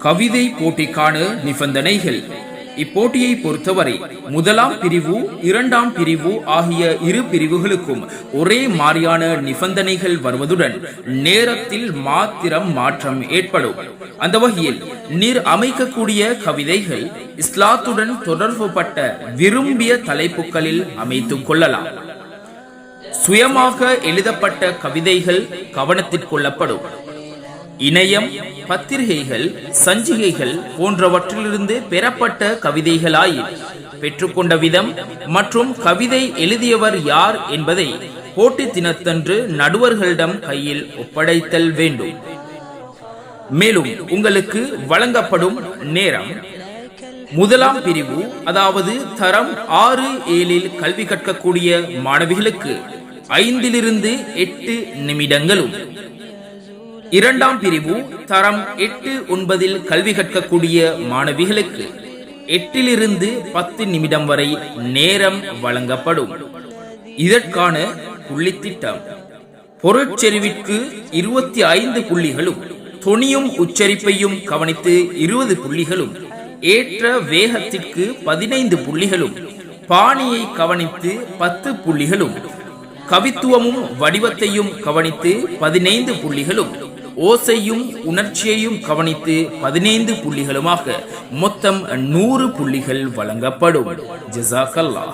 கவிதை போட்டிக்கான நிபந்தனைகள். இப்போட்டியை பொறுத்தவரை முதலாம் பிரிவு, இரண்டாம் பிரிவு ஆகிய இரு பிரிவுகளுக்கும் ஒரே மாதிரியான நிபந்தனைகள் வருவதுடன் நேரத்தில் மாத்திரம் மாற்றம் ஏற்படும். அந்த வகையில் நீர் அமைக்கக்கூடிய கவிதைகள் இஸ்லாத்துடன் தொடர்புபட்ட விரும்பிய தலைப்புகளில் அமைத்துக் கொள்ளலாம். சுயமாக எழுதப்பட்ட கவிதைகள் கவனத்திற்கொள்ளப்படும். இணையம், பத்திரிகைகள், சஞ்சிகைகள் போன்றவற்றிலிருந்து பெறப்பட்ட கவிதைகளாயில் பெற்றுக்கொண்ட விதம் மற்றும் கவிதை எழுதியவர் யார் என்பதை போட்டி தினத்தன்று நடுவர்களிடம் கையில் ஒப்படைத்தல் வேண்டும். மேலும் உங்களுக்கு வழங்கப்படும் நேரம்: முதலாம் பிரிவு, அதாவது தரம் 6-7 கல்வி கற்கக்கூடிய மாணவிகளுக்கு 5 to 8 நிமிடங்களும், இரண்டாம் பிரிவு தரம் 8-9 கல்வி கற்கக்கூடிய மாணவிகளுக்கு 8 to 10 நிமிடம் வரை நேரம் வழங்கப்படும். இதற்கான புள்ளித்திட்டம்: பொருட்செறிவிற்கு 25 புள்ளிகளும், தொனியும் உச்சரிப்பையும் கவனித்து 20 புள்ளிகளும், ஏற்ற வேகத்திற்கு 15 புள்ளிகளும், பாணியை கவனித்து 10 புள்ளிகளும், கவித்துவமும் வடிவத்தையும் கவனித்து 15 புள்ளிகளும், ஓசையும் உணர்ச்சியையும் கவனித்து 15 புள்ளிகளுமாக மொத்தம் 100 புள்ளிகள் வழங்கப்படும். ஜஸாக்கல்லாஹ்.